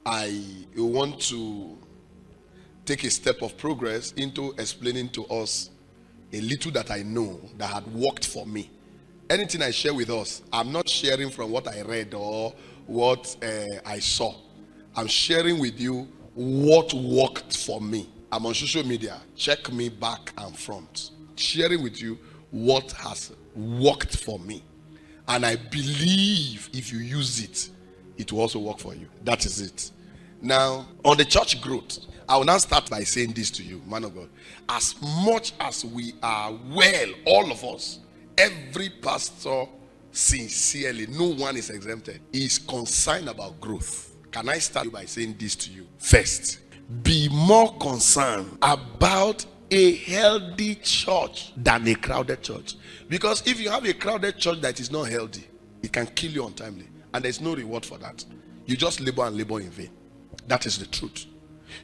I want to take a step of progress into explaining to us a little that I know that had worked for me. Anything I share with us, I'm not sharing from what I read or what I saw. I'm sharing with you what worked for me. I'm on social media. Check me back and front. Sharing with you what has worked for me. And I believe if you use it, it will also work for you. That is it. Now, on the church growth, I will now start by saying this to you, man of God. As much as we are well, all of us, every pastor, sincerely, no one is exempted, is concerned about growth. Can I start by saying this to you? First, be more concerned about a healthy church than a crowded church. Because if you have a crowded church that is not healthy, it can kill you untimely. And there's no reward for that. You just labor and labor in vain. That is the truth.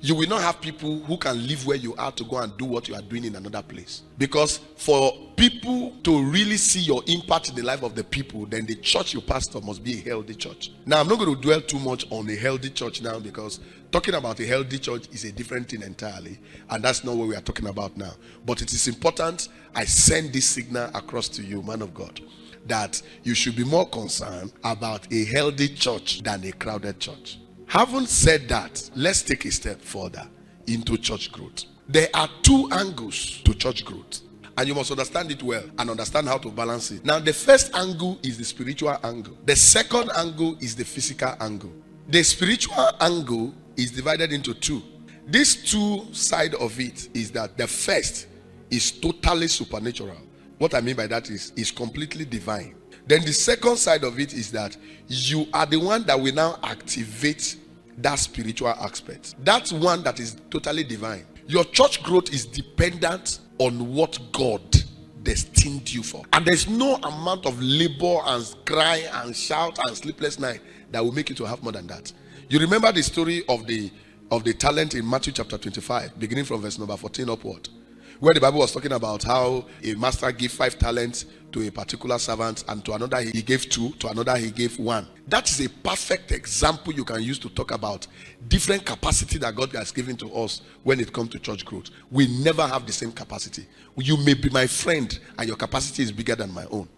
You will not have people who can live where you are to go and do what you are doing in another place. Because for people to really see your impact in the life of the people, then the church you pastor must be a healthy church. Now, I'm not going to dwell too much on a healthy church now, because talking about a healthy church is a different thing entirely. And that's not what we are talking about now. But it is important I send this signal across to you, man of God, that you should be more concerned about a healthy church than a crowded church. Having said that, let's take a step further into church growth. There are two angles to church growth, and you must understand it well and understand how to balance it. Now, the first angle is the spiritual angle. The second angle is the physical angle. The spiritual angle is divided into two. These two sides of it is that the first is totally supernatural. What I mean by that is completely divine. Then the second side of it is that you are the one that will now activate that spiritual aspect. That's one that is totally divine. Your church growth is dependent on what God destined you for. And there's no amount of labor and cry and shout and sleepless night that will make you to have more than that. You remember the story of the talent in Matthew chapter 25, beginning from verse number 14 upward, where the Bible was talking about how a master gave 5 talents to a particular servant, and to another he gave 2, to another he gave 1. That is a perfect example you can use to talk about different capacity that God has given to us when it comes to church growth. We never have the same capacity. You may be my friend and your capacity is bigger than my own.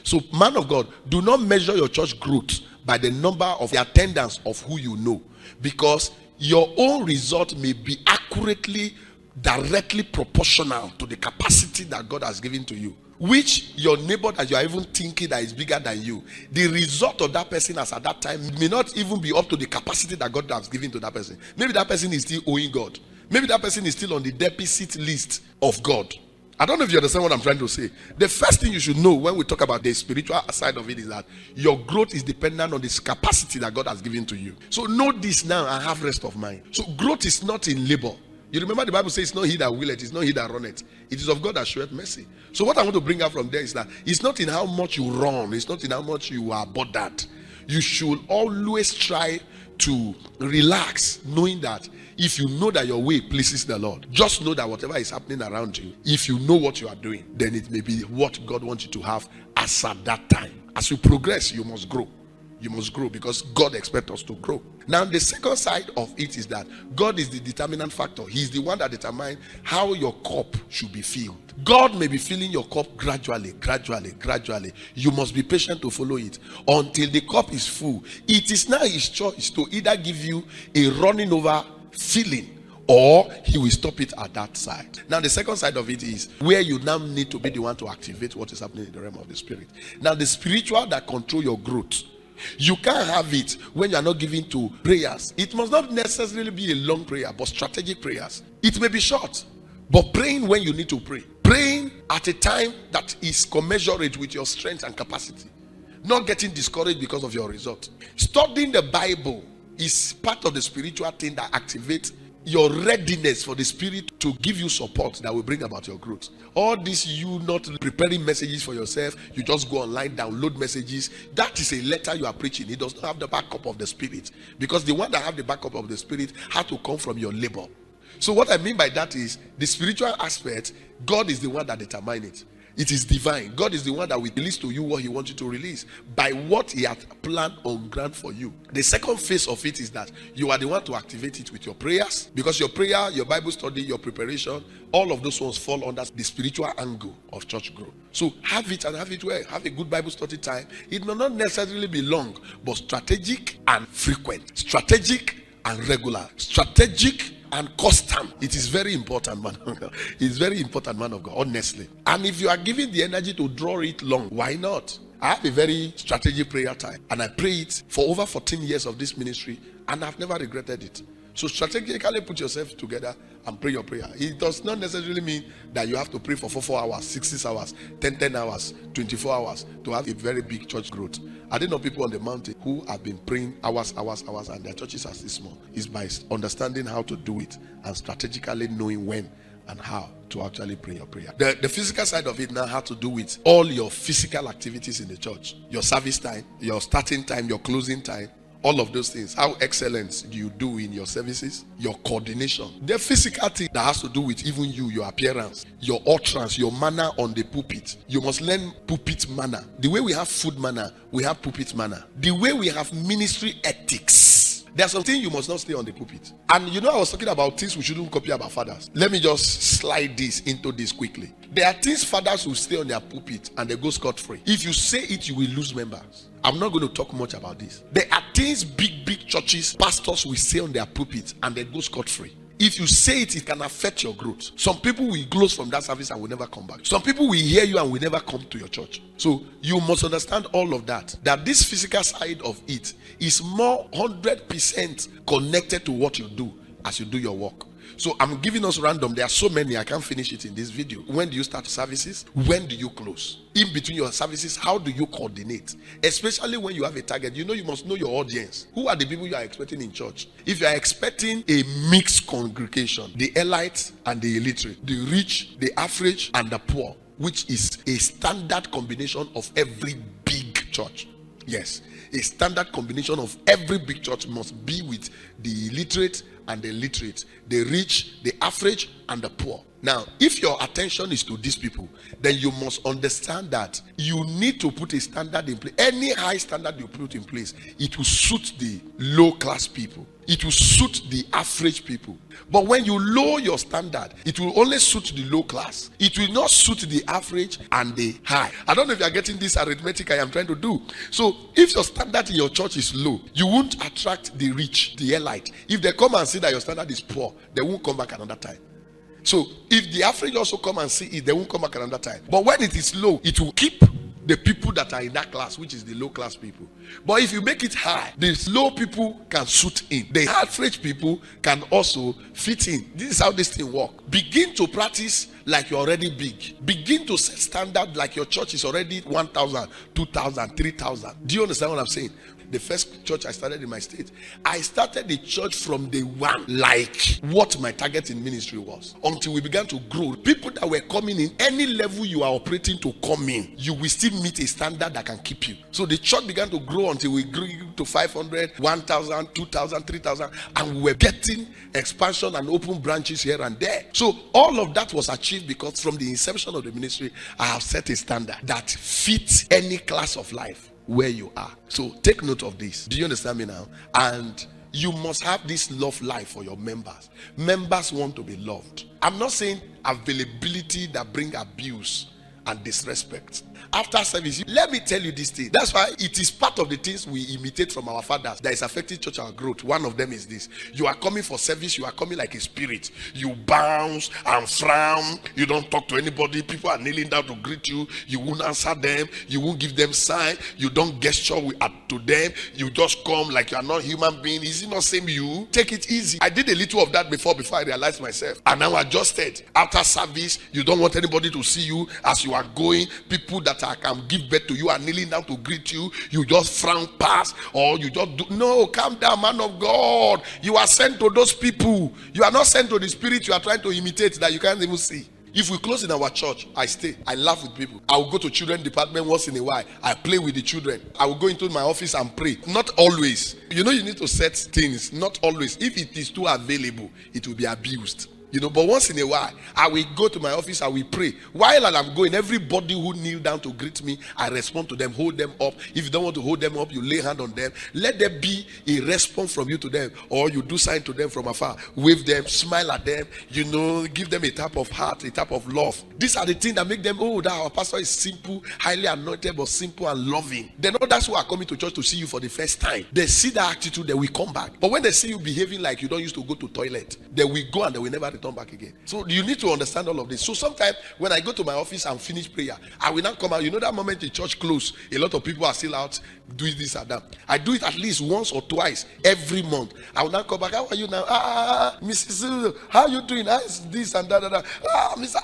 So, man of God, do not measure your church growth by the number of the attendance of who you know, because your own result may be accurately, directly proportional to the capacity that God has given to you, which your neighbor that you are even thinking that is bigger than you, the result of that person as at that time may not even be up to the capacity that God has given to that person. Maybe that person is still owing God. Maybe that person is still on the deficit list of God. I don't know if you understand what I'm trying to say. The first thing you should know when we talk about the spiritual side of it is that your growth is dependent on this capacity that God has given to you. So know this now and have rest of mind. So growth is not in labor. You remember the Bible says it's not he that willeth, it's not he that runneth. It is of God that showeth mercy. So what I want to bring out from there is that it's not in how much you run, it's not in how much you are bothered. You should always try to relax, knowing that if you know that your way pleases the Lord, just know that whatever is happening around you, if you know what you are doing, then it may be what God wants you to have as at that time. As you progress, you must grow. You must grow because God expects us to grow. Now, the second side of it is that God is the determinant factor. He's the one that determines how your cup should be filled. God may be filling your cup gradually. You must be patient to follow it until the cup is full. It is now his choice to either give you a running over feeling, or he will stop it at that side. Now, the second side of it is where you now need to be the one to activate what is happening in the realm of the spirit. Now, the spiritual that control your growth, you can't have it when you are not giving to prayers. It must not necessarily be a long prayer, but strategic prayers. It may be short, but praying when you need to pray. Praying at a time that is commensurate with your strength and capacity. Not getting discouraged because of your result. Studying the Bible is part of the spiritual thing that activates your readiness for the spirit to give you support that will bring about your growth. All this, you not preparing messages for yourself, you just go online, download messages. That is a letter you are preaching. It does not have the backup of the spirit, because the one that have the backup of the spirit had to come from your labor. So what I mean by that is the spiritual aspect, God is the one that determines it. It is divine. God is the one that will release to you what he wants you to release by what he has planned on ground for you. The second phase of it is that you are the one to activate it with your prayers, because your prayer, your Bible study, your preparation, all of those ones fall under the spiritual angle of church growth. So have it and have it well. Have a good Bible study time. It may not necessarily be long, but strategic and frequent. Strategic and regular. Strategic and constant. It is very important, man of God. It's very important, man of God, honestly. And if you are given the energy to draw it long, why not? I have a very strategic prayer time, and I pray it for over 14 years of this ministry, and I've never regretted it. So strategically put yourself together and pray your prayer. It does not necessarily mean that you have to pray for 4 hours, 6 hours, 10 hours, 24 hours to have a very big church growth. I didn't know people on the mountain who have been praying hours, and their churches are still small. It's by understanding how to do it and strategically knowing when and how to actually pray your prayer. The physical side of it now has to do with all your physical activities in the church. Your service time, your starting time, your closing time, all of those things. How excellent do you do in your services? Your coordination. The physical thing that has to do with even you, your appearance, your utterance, your manner on the pulpit. You must learn pulpit manner. The way we have food manner, we have pulpit manner. The way we have ministry ethics. There's something you must not stay on the pulpit. And you know, I was talking about things we shouldn't copy about fathers. Let me just slide this into this quickly. There are things fathers will stay on their pulpit and they go scot-free. If you say it, you will lose members. I'm not going to talk much about this. There are things big churches, pastors will say on their pulpit and they go scot-free. If you say it, it can affect your growth. Some people will close from that service and will never come back. Some people will hear you and will never come to your church. So you must understand all of that. That this physical side of it is more 100% connected to what you do as you do your work. So I'm giving us random. There are so many, I can't finish it in this video. When do you start services? When do you close? In between your services, how do you coordinate? Especially when you have a target. You know, you must know your audience. Who are the people you are expecting in church? If you are expecting a mixed congregation, the elite and the illiterate, the rich, the average, and the poor, which is a standard combination of every big church. Yes, a standard combination of every big church must be with the illiterate and the literate, the rich, the average, and the poor. Now, if your attention is to these people, then you must understand that you need to put a standard in place. Any high standard you put in place, it will suit the low class people. It will suit the average people. But when you lower your standard, it will only suit the low class. It will not suit the average and the high. I don't know if you are getting this arithmetic I am trying to do. So if your standard in your church is low, you won't attract the rich, the elite. If they come and see that your standard is poor, they won't come back another time. So if the average also come and see it, they won't come back another time. But when it is low, it will keep the people that are in that class, which is the low class people. But if you make it high, the low people can suit in. The average people can also fit in. This is how this thing works. Begin to practice like you're already big. Begin to set standard like your church is already 1,000, 2,000, 3,000. Do you understand what I'm saying? The first church I started in my state, I started the church from day one like what my target in ministry was, until we began to grow. People that were coming in, any level you are operating to come in, you will still meet a standard that can keep you. So the church began to grow until we grew to 500, 1,000, 2,000, 3,000, and we were getting expansion and open branches here and there. So all of that was achieved because from the inception of the ministry, I have set a standard that fits any class of life where you are. So take note of this. Do you understand me now? And you must have this love life for your members. Members want to be loved. I'm not saying availability that bring abuse and disrespect. After service, let me tell you this thing. That's why it is part of the things we imitate from our fathers that is affecting church and growth. One of them is this. You are coming for service, you are coming like a spirit. You bounce and frown. You don't talk to anybody. People are kneeling down to greet you. You won't answer them. You won't give them sign. You don't gesture to them. You just come like you are not human being. Is it not same you? Take it easy. I did a little of that before I realized myself. And now adjusted. After service, you don't want anybody to see you as you are going. People that I can give birth to you are kneeling down to greet you. You just frown past, or you just do. No, calm down, man of God. You are sent to those people. You are not sent to the spirit you are trying to imitate that you can't even see. If we close in our church, I stay. I laugh with people. I will go to children department once in a while. I play with the children. I will go into my office and pray. Not always. You know, you need to set things. Not always. If it is too available, it will be abused. But once in a while, I will go to my office, I will pray. While I'm going, everybody who kneel down to greet me, I respond to them, hold them up. If you don't want to hold them up, you lay hand on them. Let there be a response from you to them, or you do sign to them from afar. Wave them, smile at them, give them a tap of heart, a tap of love. These are the things that make them, that our pastor is simple, highly anointed, but simple and loving. They know that's who are coming to church to see you for the first time. They see that attitude, they will come back. But when they see you behaving like you don't used to go to toilet, they will go and they will never return back again. So you need to understand all of this. So sometimes when I go to my office and finish prayer, I will not come out. That moment the church close, a lot of people are still out doing this and that. I do it at least once or twice every month. I will not come back. How are you now? Mrs. How are you doing? How is this and that? Mr.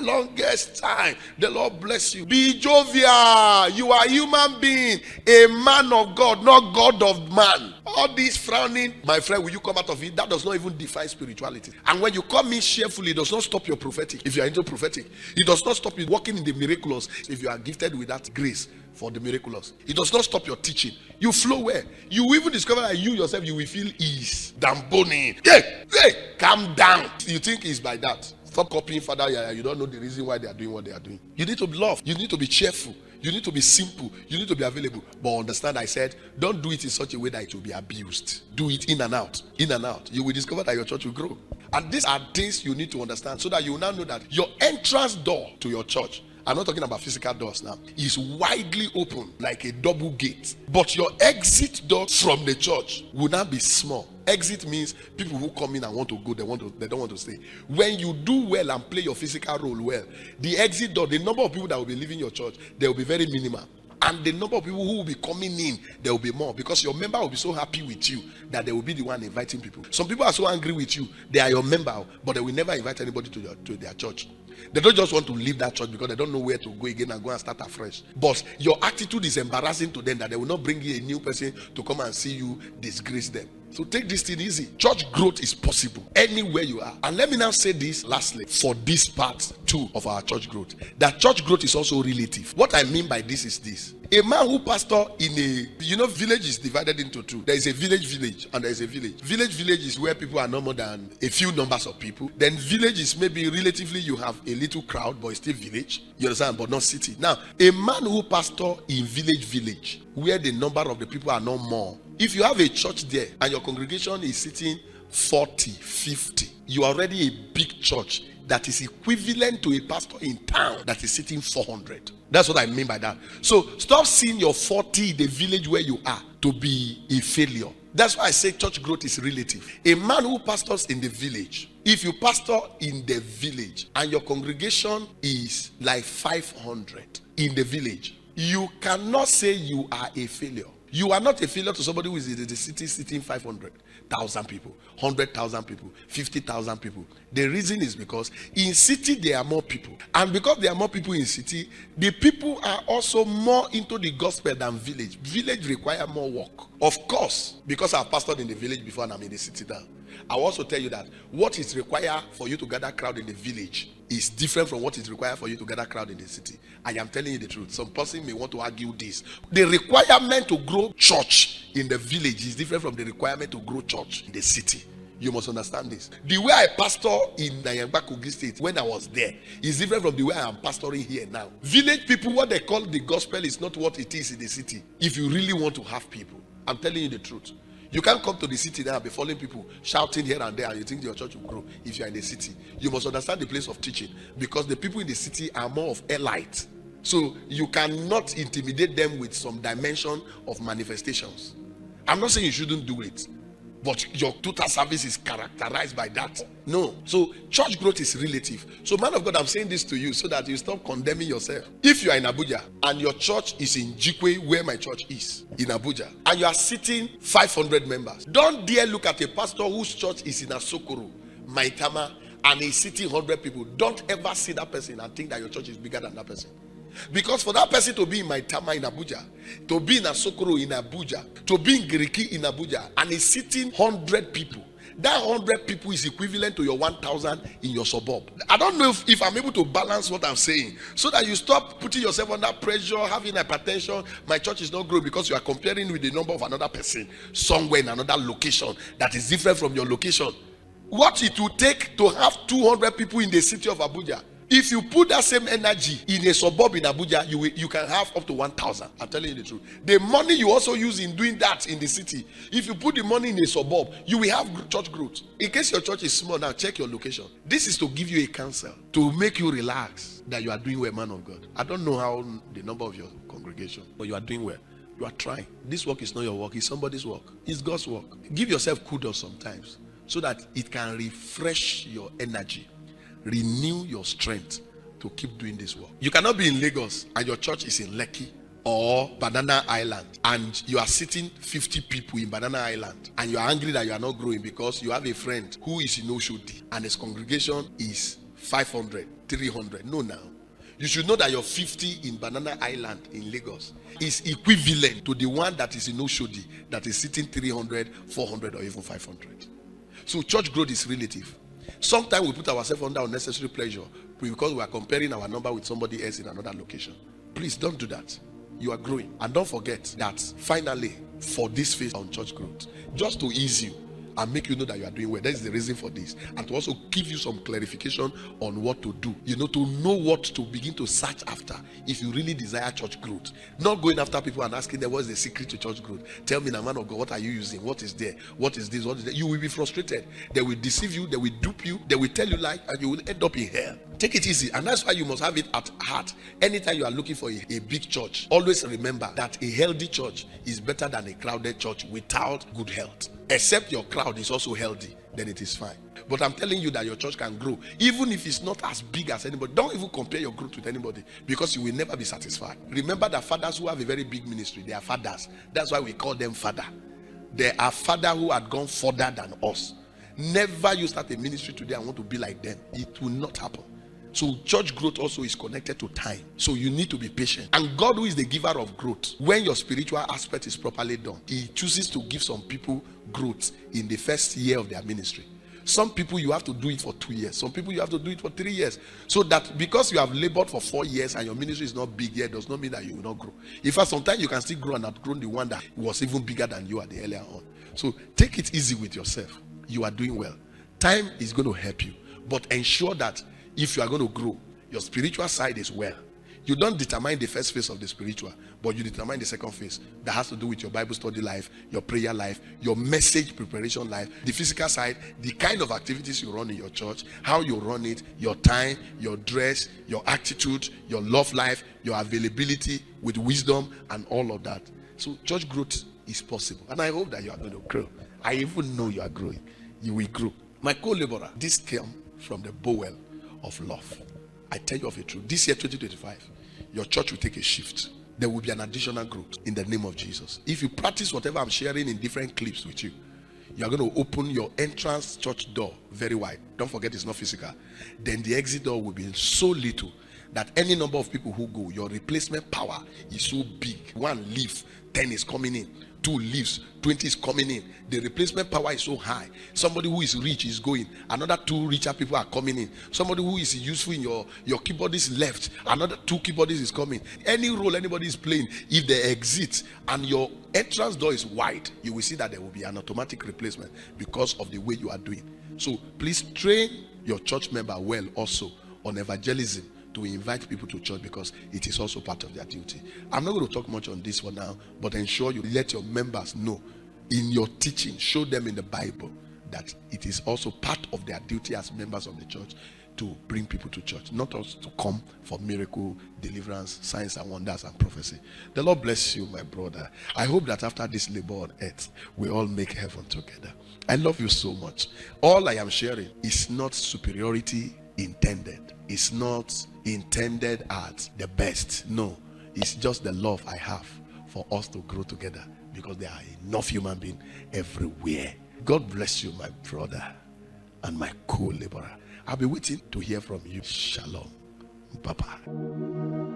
Longest time. The Lord bless you. Be jovial. You are a human being, a man of God, not God of man. All this frowning, my friend, will you come out of it? That does not even define spirituality. And when you come in cheerfully, it does not stop your prophetic. If you are into prophetic, it does not stop you walking in the miraculous. If you are gifted with that grace for the miraculous, it does not stop your teaching. You flow where you will even discover that you yourself, you will feel ease. Damboning. Hey, calm down. You think it's by that. Stop copying Father Yaya. You don't know the reason why they are doing what they are doing. You need to be loved. You need to be cheerful. You need to be simple. You need to be available. But understand, I said, don't do it in such a way that it will be abused. Do it in and out. In and out. You will discover that your church will grow. And these are things you need to understand so that you will now know that your entrance door to your church, I'm not talking about physical doors now, is widely open like a double gate. But your exit door from the church will not be small. Exit means people who come in and want to go, they don't want to stay. When you do well and play your physical role well, the exit door, the number of people that will be leaving your church, they will be very minimal. And the number of people who will be coming in, there will be more, because your member will be so happy with you that they will be the one inviting people. Some people are so angry with you, they are your member, but they will never invite anybody to their church. They don't just want to leave that church because they don't know where to go again and go and start afresh. But your attitude is embarrassing to them that they will not bring you a new person to come and see you disgrace them. So take this thing easy. Church growth is possible anywhere you are. And let me now say this lastly for this part 2 of our church growth. That church growth is also relative. What I mean by this is this. A man who pastor in a, village is divided into 2. There is a village and there is a village. Village is where people are no more than a few numbers of people. Then village is maybe relatively you have a little crowd, but it's still village. You understand? But not city. Now, a man who pastor in village, where the number of the people are no more. If you have a church there and your congregation is sitting 40, 50, you are already a big church that is equivalent to a pastor in town that is sitting 400. That's what I mean by that. So stop seeing your 40 in the village where you are to be a failure. That's why I say church growth is relative. A man who pastors in the village, if you pastor in the village and your congregation is like 500 in the village, you cannot say you are a failure. You are not a failure to somebody who is in the city sitting 500,000 people, 100,000 people, 50,000 people. The reason is because in city there are more people. And because there are more people in city, the people are also more into the gospel than village. Village require more work. Of course, because I've pastored in the village before and I'm in the city now. I will also tell you that what is required for you to gather crowd in the village is different from what is required for you to gather crowd in the city. I am telling you the truth. Some person may want to argue this. The requirement to grow church in the village is different from the requirement to grow church in the city. You must understand this. The way I pastor in Nayangba Kogi State when I was there is different from the way I am pastoring here now. Village people, what they call the gospel is not what it is in the city. If you really want to have people, I'm telling you the truth. You can't come to the city now and be following people shouting here and there and you think your church will grow if you are in the city. You must understand the place of teaching, because the people in the city are more of elite. So you cannot intimidate them with some dimension of manifestations. I'm not saying you shouldn't do it, but your total service is characterized by that. No. So church growth is relative. So man of God, I'm saying this to you so that you stop condemning yourself. If you are in Abuja and your church is in Jikwe, where my church is, in Abuja, and you are sitting 500 members, don't dare look at a pastor whose church is in Asokoro, Maitama, and he's sitting 100 people. Don't ever see that person and think that your church is bigger than that person. Because for that person to be in Maitama in Abuja, to be in Asokoro in Abuja, to be in Giriki in Abuja, and he's sitting 100 people, that 100 people is equivalent to your 1,000 in your suburb. I don't know if I'm able to balance what I'm saying, so that you stop putting yourself under pressure, having hypertension. My church is not growing because you are comparing with the number of another person somewhere in another location that is different from your location. what it will take to have 200 people in the city of Abuja. If you put that same energy in a suburb in Abuja, you can have up to 1,000. I'm telling you the truth. The money you also use in doing that in the city, if you put the money in a suburb, you will have church growth. In case your church is small, now check your location. This is to give you a counsel, to make you relax that you are doing well, man of God. I don't know how the number of your congregation, but you are doing well. You are trying. This work is not your work, it's somebody's work. It's God's work. Give yourself kudos sometimes so that it can refresh your energy, renew your strength to keep doing this work. You cannot be in Lagos and your church is in Lekki or Banana Island and you are sitting 50 people in Banana Island and you are angry that you are not growing because you have a friend who is in Oshodi and his congregation is 500, 300. No, now. You should know that your 50 in Banana Island in Lagos is equivalent to the one that is in Oshodi that is sitting 300, 400 or even 500. So church growth is relative. Sometimes we put ourselves under unnecessary pressure because we are comparing our number with somebody else in another location. Please don't do that. You are growing. And don't forget that finally, for this phase on church growth, just to ease you and make you know that you are doing well. That is the reason for this. And to also give you some clarification on what to do. To know what to begin to search after if you really desire church growth. Not going after people and asking them what's the secret to church growth. Tell me, now, man of God, what are you using? What is there? What is this? What is that? You will be frustrated. They will deceive you. They will dupe you. They will tell you lies and you will end up in hell. Take it easy. And that's why you must have it at heart. Anytime you are looking for a big church, always remember that a healthy church is better than a crowded church without good health. Except your crowd is also healthy, then it is fine. But I'm telling you that your church can grow, even if it's not as big as anybody. Don't even compare your growth with anybody because you will never be satisfied. Remember that fathers who have a very big ministry, they are fathers. That's why we call them father. They are fathers who had gone further than us. Never you start a ministry today and want to be like them. It will not happen. So church growth also is connected to time. So you need to be patient. And God, who is the giver of growth, when your spiritual aspect is properly done, He chooses to give some people growth in the first year of their ministry. Some people you have to do it for 2 years. Some people you have to do it for 3 years. So that because you have labored for 4 years and your ministry is not big yet, does not mean that you will not grow. In fact, sometimes you can still grow and outgrow the one that was even bigger than you at the earlier on. So take it easy with yourself. You are doing well. Time is going to help you. But ensure that if you are going to grow, your spiritual side is well. You don't determine the first phase of the spiritual, but you determine the second phase. That has to do with your Bible study life, your prayer life, your message preparation life, the physical side, the kind of activities you run in your church, how you run it, your time, your dress, your attitude, your love life, your availability with wisdom and all of that. So church growth is possible. And I hope that you are going to grow. I even know you are growing. You will grow. My co-laborer, this came from the bowel of love. I tell you of a truth. This year 2025, your church will take a shift. There will be an additional growth in the name of Jesus. If you practice whatever I'm sharing in different clips with you, you are going to open your entrance church door very wide. Don't forget it's not physical. Then the exit door will be so little that any number of people who go, your replacement power is so big. 1 leave, 10 is coming in. 2 leaves, 20 is coming in. The replacement power is so high. Somebody who is rich is going. Another 2 richer people are coming in. Somebody who is useful in your keyboardist left. Another 2 keyboardists is coming. Any role anybody is playing, if they exit and your entrance door is wide, you will see that there will be an automatic replacement because of the way you are doing. So please train your church member well also on evangelism, to invite people to church because it is also part of their duty. I'm not going to talk much on this one now, but ensure you let your members know in your teaching, show them in the Bible that it is also part of their duty as members of the church to bring people to church, not also to come for miracle, deliverance, signs and wonders and prophecy. The Lord bless you, my brother. I hope that after this labor on earth, we all make heaven together. I love you so much. All I am sharing is not superiority intended. It's not intended as the best. No, it's just the love I have for us to grow together because there are enough human beings everywhere. God bless you, my brother and my co-laborer. I'll be waiting to hear from you. Shalom. Bye-bye.